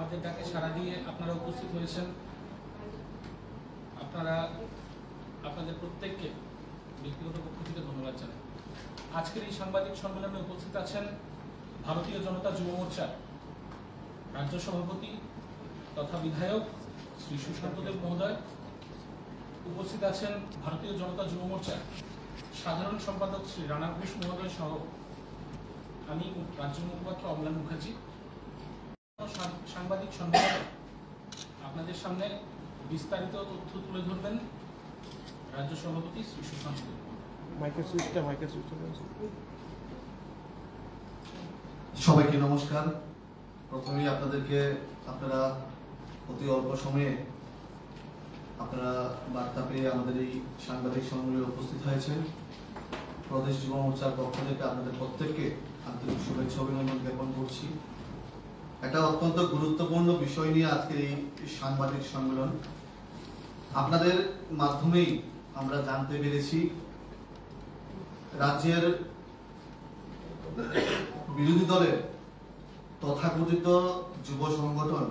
আমাদের ডাকে সাড়া দিয়ে আপনারা উপস্থিত হয়েছেন। আপনাদের প্রত্যেককে ব্যক্তিগত পক্ষ থেকে ধন্যবাদ জানাই। আজকের এই সাংবাদিক সম্মেলনে উপস্থিত আছেন ভারতীয় জনতা যুব মোর্চার রাজ্য সভাপতি তথা বিধায়ক শ্রী সুশান্ত দেব মহোদয়, উপস্থিত আছেন ভারতীয় জনতা যুব মোর্চার সাধারণ সম্পাদক শ্রী রানা ঘোষ মহোদয় সহ আমি রাজ্য মুখপাত্র অম্লান মুখার্জি। সাংবাদিক সম্মেলনে আপনাদের সামনে বিস্তারিত তথ্য তুলে ধরবেন রাজ্য সভাপতি শ্রী সুশান্ত দেব। সবাইকে নমস্কার। প্রথমেই আপনারা অতি অল্প সময়ে আপনারা বার্তা পেয়ে আমাদের এই সাংবাদিক সম্মেলনে উপস্থিত হয়েছেন। প্রদেশ যুব মোর্চার পক্ষ থেকে আপনাদের প্রত্যেককে আন্তরিক শুভেচ্ছা অভিনন্দন জ্ঞাপন করছি। একটা অত্যন্ত গুরুত্বপূর্ণ বিষয় নিয়ে আজকের এই সাংবাদিক সম্মেলন। আপনাদের মাধ্যমেই আমরা জানতে পেরেছি রাজ্যের বিরোধী দলের তথাকথিত যুব সংগঠন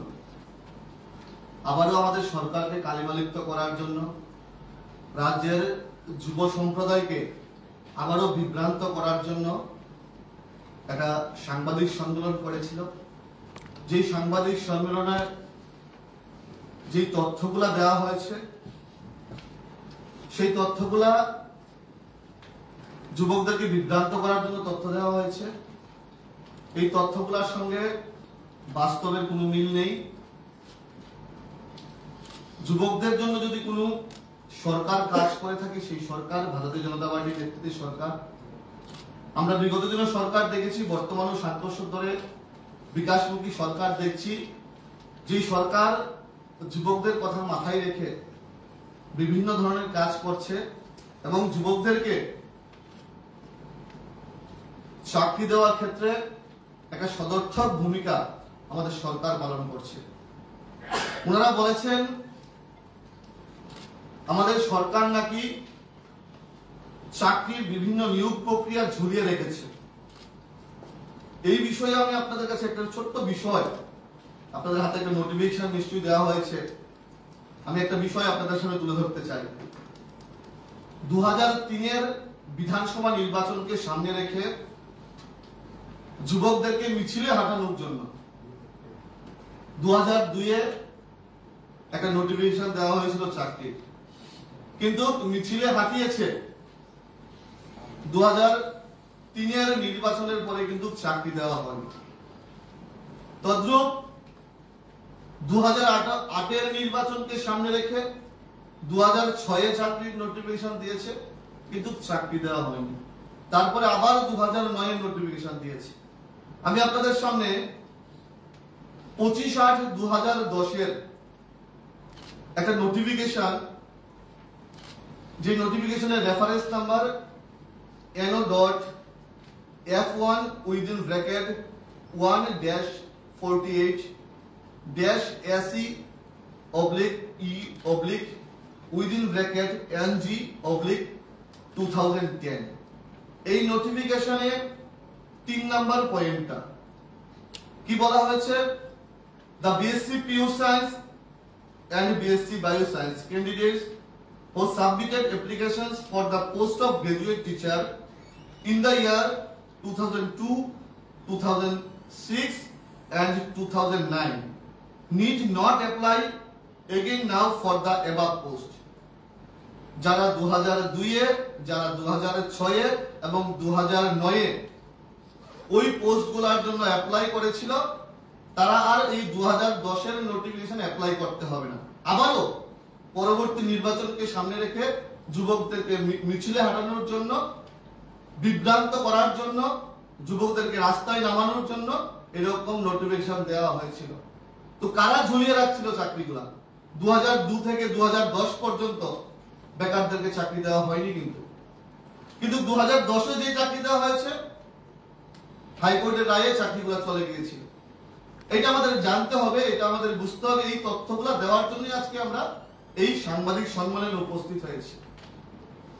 আবারও আমাদের সরকারকে কালিমালিপ্ত করার জন্য, রাজ্যের যুব সম্প্রদায়কে আবারও বিভ্রান্ত করার জন্য একটা সাংবাদিক সম্মেলন করেছিল। যেই সাংবাদিক সম্মেলনে যেই তথ্যগুলা দেওয়া হয়েছে, সেই তথ্যগুলা যুবকদেরকে বিভ্রান্ত করার জন্য তথ্য দেওয়া হয়েছে। এই তথ্যগুলোর সঙ্গে বাস্তবের কোনো মিল নেই। যুবকদের জন্য যদি কোনো সরকার কাজ করে থাকে, সেই সরকার ভারতীয় জনতা পার্টির নেতৃত্বে সরকার। আমরা বিগত দিনে সরকার দেখেছি, বর্তমানে 7 বছর ধরে বিকাশমুখী সরকার দেখছি। যে সরকার যুবকদের কথা মাথায় রেখে বিভিন্ন ধরনের কাজ করছে এবং যুবকদেরকে চাকরি দেওয়ার ক্ষেত্রে একটা সদর্থক ভূমিকা আমাদের সরকার পালন করছে। ওনারা বলেছেন আমাদের সরকার নাকি চাকরির বিভিন্ন নিয়োগ প্রক্রিয়া ঝুলিয়ে রেখেছে। এই বিষয়ে আমি আপনাদের কাছে একটা ছোট্ট বিষয়, আপনাদের হাতে একটা নোটিফিকেশন নিশ্চয়ই দেওয়া হয়েছে, আমি একটা বিষয় আপনাদের সামনে তুলে ধরতে চাই। 2003-এর বিধানসভা নির্বাচনকে সামনে রেখে যুবকদেরকে মিছিলে হাঁটানোর জন্য 2002-এ একটা নোটিফিকেশন দেওয়া হয়েছিল চাকরি, কিন্তু মিছিলে হাঁটিয়েছে 2003-এর নির্বাচনের পরে কিন্তু চাকরি দেওয়া হয়নি। তদ্রূপ 2008-এর নির্বাচনকে সামনে রেখে 2006-এ চাকরির নোটিফিকেশন দিয়েছে, কিন্তু চাকরি দেওয়া হয়নি। তারপরে আবার 2009-এর নোটিফিকেশন দিয়েছে। আমি আপনাদের সামনে 25/8/2010-এর একটা নোটিফিকেশন, যে নোটিফিকেশনের রেফারেন্স নাম্বার NO.1-48-SE/NG/2010। এই নোটিফিকেশনে 3 নম্বর পয়েন্টটা কি বলা হয়েছে? The BSc Pure Science and BSc Bioscience candidates who submitted applications for the post of graduate teacher in the year 2002, 2006 and 2009 need not apply again now for the above post. যারা 2002-এ, যারা 2006-এ এবং 2009-এ ওই পোস্টগুলোর জন্য অ্যাপ্লাই করেছিল, তারা আর এই 2010-এর notification apply করতে হবে না। আবারও পরবর্তী নির্বাচনকে সামনে রেখে যুবকদেরকে মিছিলে হাঁটানোর জন্য, বিভ্রান্ত করার জন্য, যুবকদেরকে রাস্তায় নামানোর জন্য এরকম নোটিফিকেশন দেওয়া হয়েছিল। তো কারা ঝুলিয়ে রাখছিল চাকরিগুলা? 2002 থেকে 2010 পর্যন্ত বেকারদেরকে চাকরি দেওয়া হয়নি। কিন্তু 2010-এ যে চাকরি দেওয়া হয়েছে, হাইকোর্টের রায়ে চাকরিগুলো চলে গিয়েছিল। এটা আমাদের জানতে হবে, এটা আমাদের বুঝতে হবে। এই তথ্যগুলো দেওয়ার জন্য আজকে আমরা এই সাংবাদিক সম্মেলনে উপস্থিত হয়েছি।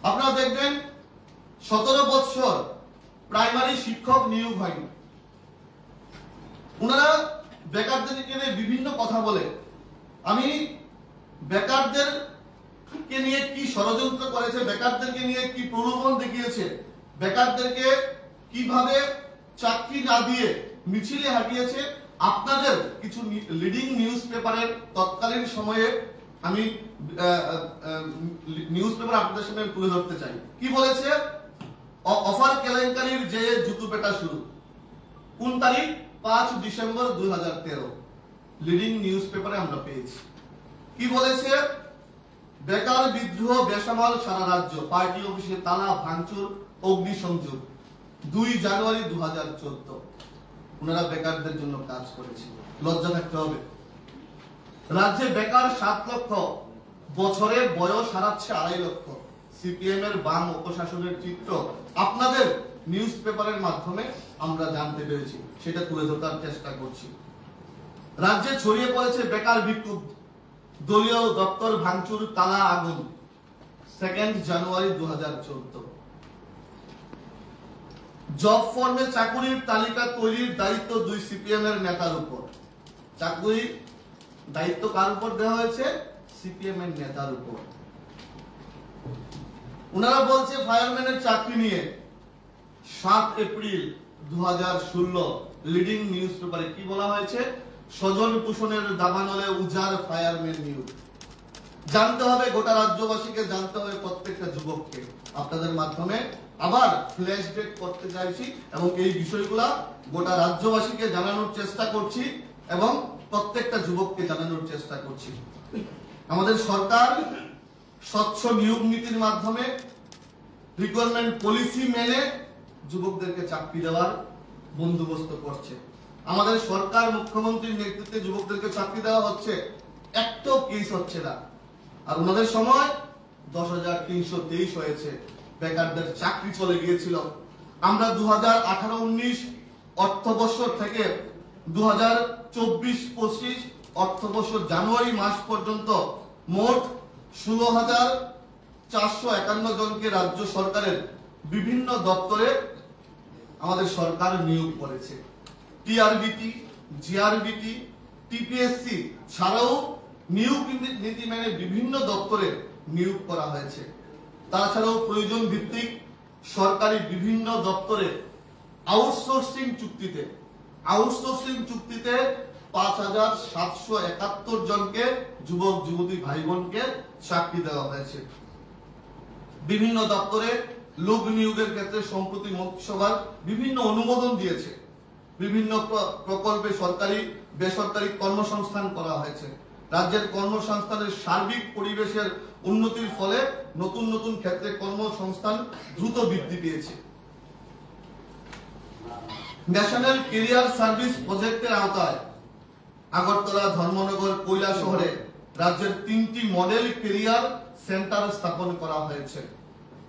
আপনারা দেখবেন 17 বছর প্রাইমারি শিক্ষক নিয়োগ হয়নি। ওনারা বেকারদেরকে নিয়ে বিভিন্ন কথা বলে। আমি বেকারদেরকে নিয়ে কি ষড়যন্ত্র করেছে, বেকারদেরকে নিয়ে কি প্রলোভন দেখিয়েছে, বেকারদেরকে কিভাবে চাকরি না দিয়ে মিছিলে হাঁটিয়েছে, আপনাদের কিছু লিডিং নিউজ পেপারের তৎকালীন সময়ে আমি নিউজ পেপার আপনাদের সামনে তুলে ধরতে চাই। কি বলেছে? অফার কেলেঙ্কারির যে জুতো পেটা শুরু। কোন তারিখ? 5 ডিসেম্বর 2013 লিডিং নিউজ পেপারে আমরা পেয়েছি। কি বলেছে? বেকার বিদ্রোহ বেসামাল সারা রাজ্য, পার্টি অফিসে তালা ভাঙচুর অগ্নিসংযোগ, 2 জানুয়ারি 2014। ওনারা বেকারদের জন্য কাজ করেছিল, লজ্জা থাকতে হবে। রাজ্যে বেকার 7 লক্ষ, বছরে বয়স হারাচ্ছে 2.5 লক্ষ। সিপিএম এর বাম অপশাসনের চিত্র আপনাদের নিউজ পেপারের মাধ্যমে আমরা জানতে পেরেছি, সেটা তুলে ধরার চেষ্টা করছি। রাজ্যে ছড়িয়ে পড়েছে বেকার বিক্ষোভ, দলীয় দপ্তর ভাঙচুর, তালা আগুন, 2 জানুয়ারি 2014। জব ফর্মে চাকুরির তালিকা তৈরির দায়িত্ব 2 সিপিএম এর নেতার উপর। চাকুরির দায়িত্ব কার উপর দেওয়া হয়েছে? সিপিএম এর নেতার উপর। ওনারা বলছে ফায়ারম্যানের চাকরি নিয়ে 7 এপ্রিল 2016 লিডিং নিউজ পেপারে কি বলা হয়েছে? স্বজন পোষণের দাবানলে উজাড় ফায়ারম্যান নিউজ। জানতে হবে গোটা রাজ্যবাসীকে, জানতে হবে প্রত্যেকটা যুবককে। আপনাদের মাধ্যমে আবার ফ্ল্যাশব্যাক করতে চাইছি এবং এই বিষয়গুলা গোটা রাজ্যবাসীকে জানানোর চেষ্টা করছি এবং প্রত্যেকটা যুবককে জানানোর চেষ্টা করছি। আমাদের সরকার স্বচ্ছ নিয়োগ নীতির মাধ্যমে রিক্রুটমেন্ট পলিসি মেনে যুবকদেরকে চাকরি দেওয়ার বন্দোবস্ত করছে। আমাদের সরকার মুখ্যমন্ত্রীর নেতৃত্বে যুবকদেরকে চাকরি দেওয়া হচ্ছে, একটাও কেস হচ্ছে না। আর ওনাদের সময় 10,323 হয়েছে, বেকারদের চাকরি চলে গিয়েছিল। আমরা 2018-19 অর্থবর্ষ থেকে 2024-25 অর্থবর্ষ জানুয়ারি মাস পর্যন্ত মোট 16,451 জনকে রাজ্য সরকারের বিভিন্ন দপ্তরে আমাদের সরকার নিয়োগ করেছে। টিআরবিটি, জিআরবিটি, টিপিএসসি ছাড়াও নিয়োগ নীতি মেনে বিভিন্ন দপ্তরে নিয়োগ করা হয়েছে। তাছাড়াও প্রয়োজন ভিত্তিক সরকারি বিভিন্ন দপ্তরে আউটসোর্সিং চুক্তিতে 5,771 জনকে যুবক যুবতী ভাই বোনকে চাকরি দেওয়া হয়েছে। বিভিন্ন দপ্তরে লোক নিয়োগের ক্ষেত্রে সম্প্রতি মন্ত্রিসভার বিভিন্ন অনুমোদন দিয়েছে। বিভিন্ন প্রকল্পে সরকারি বেসরকারি কর্মসংস্থান করা হয়েছে। রাজ্যের কর্মসংস্থানের সার্বিক পরিবেশের উন্নতির ফলে নতুন নতুন ক্ষেত্রে কর্মসংস্থান দ্রুত বৃদ্ধি পেয়েছে। ন্যাশনাল ক্যারিয়ার সার্ভিস প্রজেক্টের আওতায় আগরতলা, ধর্মনগর, কৈলাসহরে রাজ্যের 3টি মডেল ক্যারিয়ার সেন্টার স্থাপন করা হয়েছে।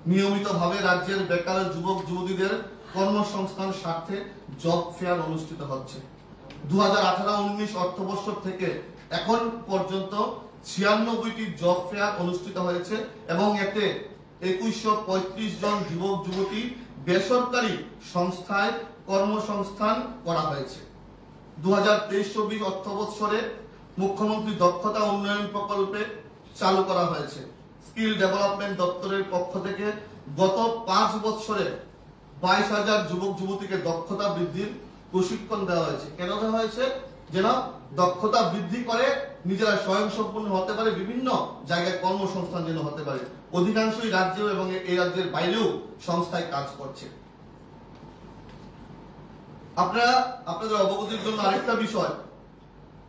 নিয়মিতভাবে রাজ্যের বেকার যুবক যুবতীদের কর্মসংস্থান স্বার্থে জব ফেয়ার অনুষ্ঠিত হচ্ছে। 2018-19 অর্থবর্ষ থেকে এখন পর্যন্ত 96টি জব ফেয়ার অনুষ্ঠিত হয়েছে এবং এতে 2135 জন যুবক যুবতী বেসরকারি সংস্থায় কর্মসংস্থান করা হয়েছে। 2023-24 অর্থবৎসরে মুখ্যমন্ত্রী দক্ষতা উন্নয়ন প্রকল্পে চালু করা হয়েছে। স্কিল ডেভেলপমেন্ট দপ্তরের পক্ষ থেকে গত 5 বছরে 22,000 যুবক যুবতীকে দক্ষতা বৃদ্ধির প্রশিক্ষণ দেওয়া হয়েছে। কেন দেওয়া হয়েছে? যেন দক্ষতা বৃদ্ধি করে নিজেরা স্বয়ংসম্পূর্ণ হতে পারে, বিভিন্ন জায়গায় কর্মসংস্থান যেন হতে পারে। অধিকাংশই রাজ্যে এবং এই রাজ্যের বাইরেও সংস্থায় কাজ করছে। আপনাদের অবগতির জন্য আরেকটা বিষয়,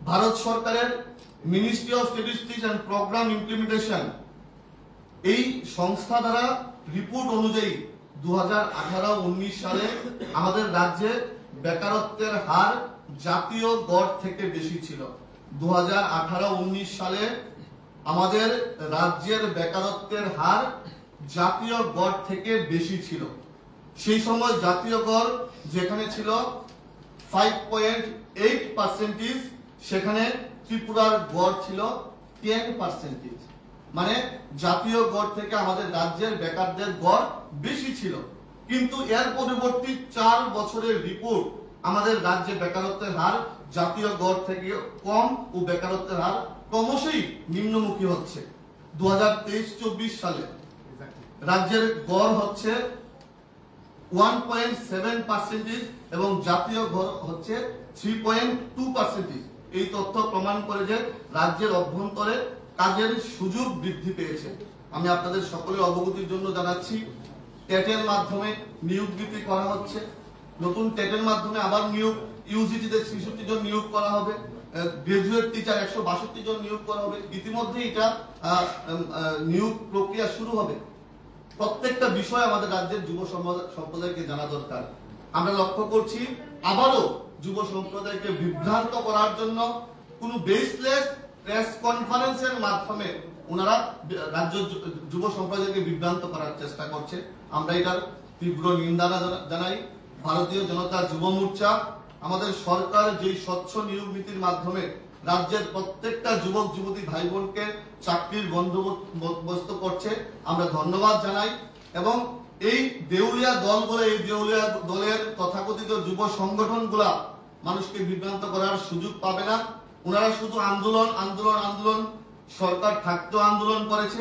ভারত সরকারের ministry of statistics and programme implementation এই সংস্থা দ্বারা রিপোর্ট অনুযায়ী 2018-19 সালে আমাদের রাজ্যে বেকারত্বের হার জাতীয় গড় থেকে বেশি ছিল। 2018-19 সালে আমাদের রাজ্যের বেকারত্বের হার জাতীয় গড় থেকে বেশি ছিল। সেই সময় জাতীয় গড় যেখানে ছিল 5.8%, সেখানে ত্রিপুরার গড় ছিল 10%। মানে জাতীয় গড় থেকে আমাদের রাজ্যের বেকারদের গড় বেশি ছিল। কিন্তু এর পরবর্তী 4 বছরের রিপোর্ট আমাদের রাজ্যে বেকারত্বের হার জাতীয় গড় থেকে কম ও বেকারত্বের হার ক্রমশই নিম্নমুখী হচ্ছে। 2023-24 সালে রাজ্যের গড় হচ্ছে 1.7% এবং জাতীয় গড় হচ্ছে 3.2%। এই তথ্য প্রমাণ করে যে রাজ্যের অভ্যন্তরে কাজের সুযোগ বৃদ্ধি পেয়েছে। আমি আপনাদের সকলের অবগতির জন্য জানাচ্ছি, টেটের মাধ্যমে নিয়োগ বৃদ্ধি করা হচ্ছে। নতুন টেটের মাধ্যমে আবার নিয়োগ, ইউজিটিতে 66 জন নিয়োগ করা হবে, গ্রাজুয়েট টিচার 162 জন নিয়োগ করা হবে। ইতিমধ্যে এটা নিয়োগ প্রক্রিয়া শুরু হবে। প্রত্যেকটা বিষয় আমাদের রাজ্যের যুব সম্প্রদায়কে জানা দরকার। আমরা লক্ষ্য করছি আবারও যুব সম্প্রদায়কে বিভ্রান্ত করার জন্য কোনো বেসলেস প্রেস কনফারেন্সের মাধ্যমে ওনারা রাজ্য যুব সম্প্রদায়কে বিভ্রান্ত করার চেষ্টা করছে। আমরা এটার তীব্র নিন্দা জানাই। ভারতীয় জনতা যুব মোর্চা আমাদের সরকার যেই স্বচ্ছ নিয়োগ নীতির মাধ্যমে রাজ্যের প্রত্যেকটা যুবক যুবতী ভাই বোনকে চাকরির বন্দোবস্ত করছে, আমরা ধন্যবাদ জানাই। এবং এই দেউলিয়া দলগুলো, এই দেউলিয়া দলের তথাকথিত যুব সংগঠনগুলা মানুষকে বিভ্রান্ত করার সুযোগ পাবে না। ওনারা শুধু আন্দোলন আন্দোলন আন্দোলন, সরকার থাকতেও আন্দোলন করেছে,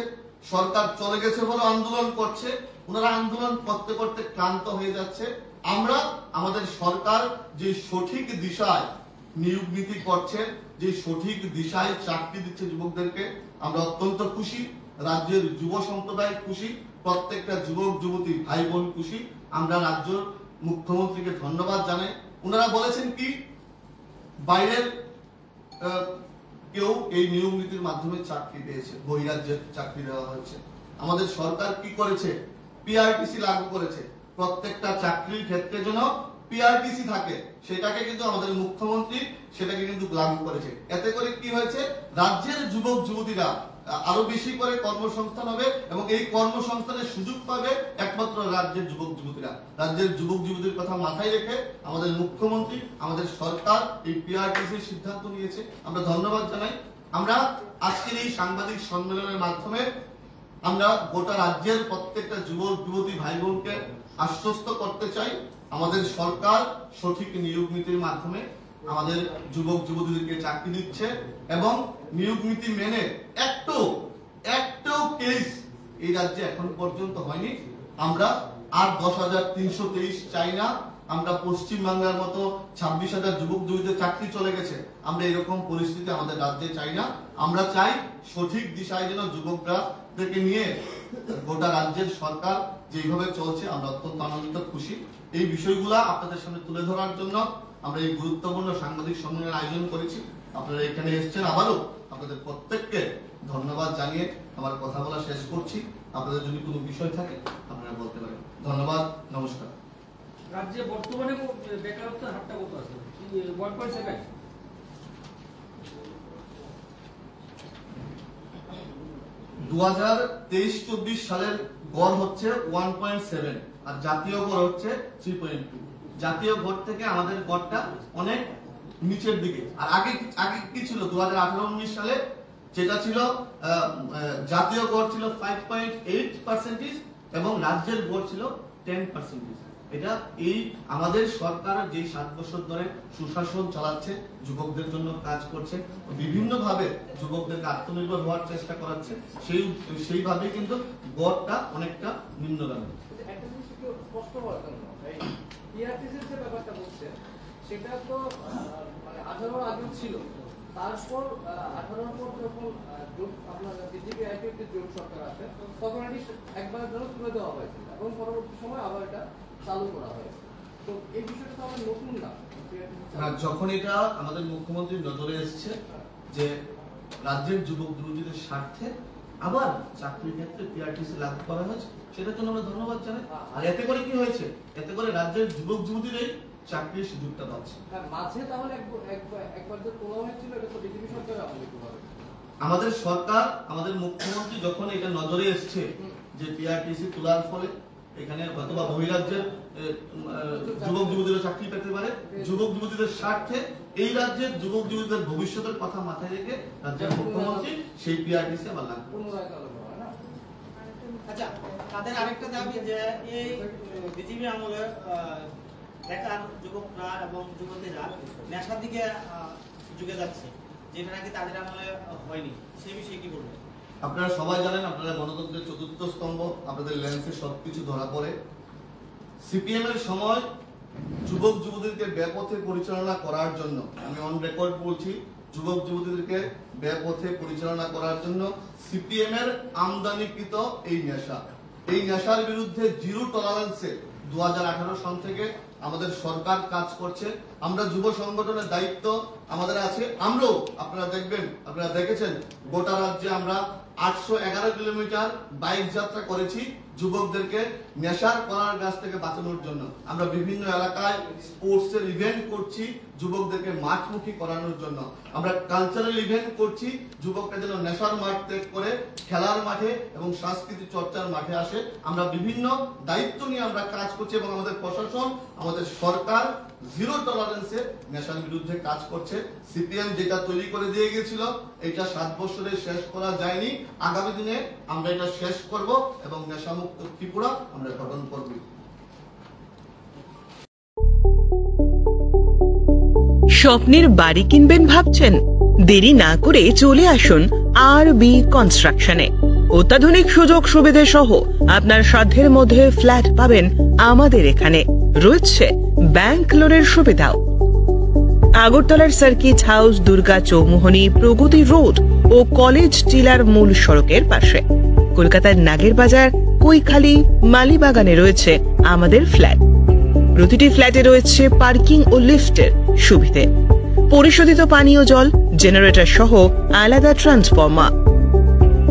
সরকার চলে গেছে বলে আন্দোলন করছে। ওনারা আন্দোলন করতে করতে ক্লান্ত হয়ে যাচ্ছে। আমরা আমাদের সরকার যে সঠিক দিশায় নিয়োগ নীতি করছে, যে সঠিক দিশায় চাকরি দিচ্ছে যুবকদেরকে, আমরা অত্যন্ত খুশি। রাজ্যের যুব সম্প্রদায় খুশি, প্রত্যেকটা যুবক যুবতী ভাই বোন খুশি। আমরা রাজ্য মুখ্যমন্ত্রীকে ধন্যবাদ জানাই। ওনারা বলেছেন কি, বাইরের কেউ এই নিয়োগ নীতির মাধ্যমে চাকরি পেয়েছে, বহিরাজ্যের চাকরি দেওয়া হয়েছে। আমাদের সরকার কি করেছে, পিআরটিসি লাগু করেছে। প্রত্যেকটা চাকরির ক্ষেত্রে যেন পিআরটিসি থাকে, সেটাকে কিন্তু আমাদের মুখ্যমন্ত্রী সেটাকে কিন্তু লাগু করেছে। এতে করে কি হয়েছে, রাজ্যের যুবক যুবতীরা আরো বেশি করে কর্মসংস্থান হবে এবং এই কর্মসংস্থানের সুযোগ পাবে একমাত্র রাজ্যের যুবক যুবতীরা। রাজ্যের যুবক যুবতীর কথা মাথায় রেখে আমাদের মুখ্যমন্ত্রী, আমাদের সরকার এই পিআরটিসির সিদ্ধান্ত নিয়েছে। আমরা ধন্যবাদ জানাই। আমরা আজকের এই সাংবাদিক সম্মেলনের মাধ্যমে আমরা গোটা রাজ্যের প্রত্যেকটা যুবক যুবতী ভাই বোনকে আশ্বস্ত করতে চাই, আমাদের সরকার সঠিক নিয়োগ নীতির মাধ্যমে আমাদের যুবক যুবতীদেরকে চাকরি দিচ্ছে এবং নিয়োগ নীতি মেনে একটু কেস এই রাজ্যে এখন পর্যন্ত হয়নি। আমরা আর 10,323 চাই না। আমরা পশ্চিমবাংলার মতো 26,000 যুবক যুবতীদের চাকরি চলে গেছে, আমরা এরকম পরিস্থিতি আমাদের রাজ্যে চাই না। আমরা চাই সঠিক দিশায় যেন যুবকদেরকে নিয়ে গোটা রাজ্যের সরকার যেভাবে চলছে, আমরা অত্যন্ত আনন্দিত খুশি। এই বিষয়গুলা আপনাদের সামনে তুলে ধরার জন্য আমরা এই গুরুত্বপূর্ণ সাংবাদিক সম্মেলনের আয়োজন করেছি। আপনারা এখানে এসেছেন, আবারও আপনাদের প্রত্যেককে ধন্যবাদ জানিয়ে আমার কথা বলা শেষ করছি। আপনাদের যদি কোনো বিষয় থাকে আপনারা বলতে পারেন। ধন্যবাদ, নমস্কার। রাজ্যে বর্তমানে বেকারত্বের হারটা কত আছে? 1.7। 2023-24 সালের গড় হচ্ছে 1.7 আর জাতীয় গড় হচ্ছে 3.2। জাতীয় গড় থেকে আমাদের গড়টা অনেক নিচের দিকে। আর আগে কি ছিল, 2018-19 সালে যেটা ছিল জাতীয় গড় ছিল 5.8% এবং রাজ্যের গড় ছিল 10%। এটা এই আমাদের সরকার যে 7 বছর ধরে সুশাসন চালাচ্ছে, যুবকদের জন্য কাজ করছে, বিভিন্ন ভাবে যুবকদেরকে আত্মনির্ভর হওয়ার চেষ্টা করাচ্ছে, সেইভাবে কিন্তু গড়টা অনেকটা নিম্নগামী। একটা জিনিস একটু স্পষ্ট করার জন্য, এই পিআরটিসির যে ব্যাপারটা বলছে সেটা তো মানে 18 আগে ছিল, তারপর 18 পর যখন আপনার বিজেপি আইপিএফ জোট সরকার আছে তখন এটি একবারের জন্য তুলে দেওয়া হয়েছিল এবং পরবর্তী সময় আবার এটা চালু করা হয়েছে। তো এই বিষয়টা তো আমার নতুন না। যখন এটা আমাদের মুখ্যমন্ত্রীর নজরে এসেছে যে রাজ্যের যুবক যুবতীদের স্বার্থে আবার চাকরির ক্ষেত্রে পিআরটিসি লাগু করা হয়েছে, সেটার জন্য আমরা ধন্যবাদ জানাই। আর এতে করে কি হয়েছে, এতে করে রাজ্যের যুবক যুবতীরাই চাকরির সুযোগটা পাচ্ছে। মাঝে তাহলে একবার যে তোলা হয়েছিল এটা তো বিজেপি সরকারের আমলে হবে। আমাদের সরকার, আমাদের মুখ্যমন্ত্রী যখন এটা নজরে এসছে যে পিআরটিসি তোলার ফলে এখানে অথবা বহিরাজ্যের যুবক যুবতীরা চাকরি পেতে পারে, যুবক যুবতীদের স্বার্থে এই রাজ্যের যুবক যুবতীদের ভবিষ্যতের কথা মাথায় রেখে রাজ্যের মুখ্যমন্ত্রী সেই পিআরটিসি আবার লাগু করেছে। আচ্ছা, তাদের আরেকটা দাবি যে এই বিজেপি আমলে বেকার যুবকরা এবং যুবতীরা নেশার দিকে ঝুঁকে যাচ্ছে, যেটা নাকি তাদের আমলে হয়নি, সেই বিষয়ে কি বলবেন? আপনারা সবাই জানেন, আপনারা গণতন্ত্রের চতুর্থ স্তম্ভ, আপনাদের লেন্সে সবকিছু ধরা পড়ে। সিপিএম এর সময় যুবক যুবতীদেরকে বেপথে পরিচালনা করার জন্য, আমি অন রেকর্ড বলছি, যুবক যুবতীদেরকে বেপথে পরিচালনা করার জন্য সিপিএম এর আমদানিকৃত এই নেশার বিরুদ্ধে জিরো টলারেন্সে 2018 সাল থেকে আমাদের সরকার কাজ করছে। আমরা যুব সংগঠনের দায়িত্ব আমাদের আছে। আমরাও, আপনারা দেখবেন, আপনারা দেখেছেন, গোটা রাজ্যে আমরা 811 কিলোমিটার বাইক যাত্রা করেছি যুবকদেরকে নেশার করার কাছ থেকে বাঁচানোর জন্য। আমরা বিভিন্ন এলাকায় স্পোর্টস এর ইভেন্ট করছি যুবকদেরকে মাঠমুখী করানোর জন্য। আমরা কালচারাল ইভেন্ট করছি যুবকরা যেন নেশার মাঠ ত্যাগ করে খেলার মাঠে এবং সাংস্কৃতিক চর্চার মাঠে আসে। আমরা বিভিন্ন দায়িত্ব নিয়ে আমরা কাজ করছি এবং আমাদের প্রশাসন, আমাদের সরকার জিরো টলারেন্সে নেশার বিরুদ্ধে কাজ করছে। সিপিএম যেটা তৈরি করে দিয়ে গিয়েছিল, এটা 7 বছরে শেষ করা যায়নি। আগামী দিনে আমরা এটা শেষ করব এবং নেশামুক্ত ত্রিপুরা আমরা গঠন করব। স্বপ্নের বাড়ি কিনবেন ভাবছেন? দেরি না করে চলে আসুন আরবি কনস্ট্রাকশনে। অত্যাধুনিক সুযোগ সুবিধা সহ আপনার সাধ্যের মধ্যে ফ্ল্যাট পাবেন আমাদের এখানে। রয়েছে ব্যাংক লোনের সুবিধাও। আগরতলার সার্কিট হাউস, দুর্গা চৌমুহনী, প্রগতি রোড ও কলেজ টিলার মূল সড়কের পাশে। কলকাতার নাগের বাজার, কৈখালি, মালিবাগানে রয়েছে আমাদের ফ্ল্যাট। প্রতিটি ফ্ল্যাটে রয়েছে পার্কিং ও লিফটের সুবিধে, পরিশোধিত পানীয় জল, জেনারেটর সহ আলাদা ট্রান্সফরমার।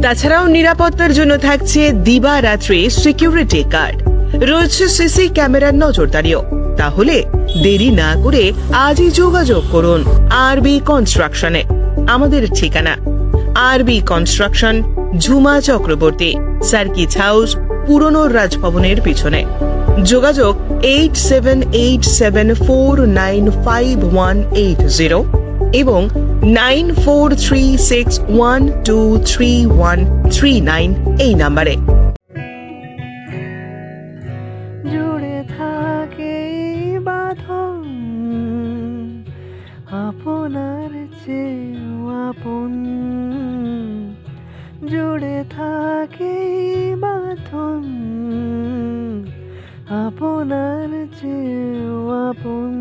তাছাড়াও নিরাপত্তার জন্য থাকছে দিবারাত্রি সিকিউরিটি গার্ড, রয়েছে সিসি ক্যামেরার নজরদারিও। তাহলে দেরি না করে আজই যোগাযোগ করুন আরবি কনস্ট্রাকশনে। আমাদের ঠিকানা আরবি construction, Jhuma Chakraborty, circuit house, পুরনো রাজভবনের পিছনে। যোগাযোগ 8787495180 এবং 9436123139 এই নাম্বারে। জুড়ে থাকে বাঁধন আপনার চেয়েও আপন, জুড়ে থাকে বাঁধন আপনার চেয়েও আপন,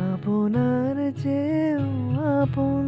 আপনার চেয়েও আপন।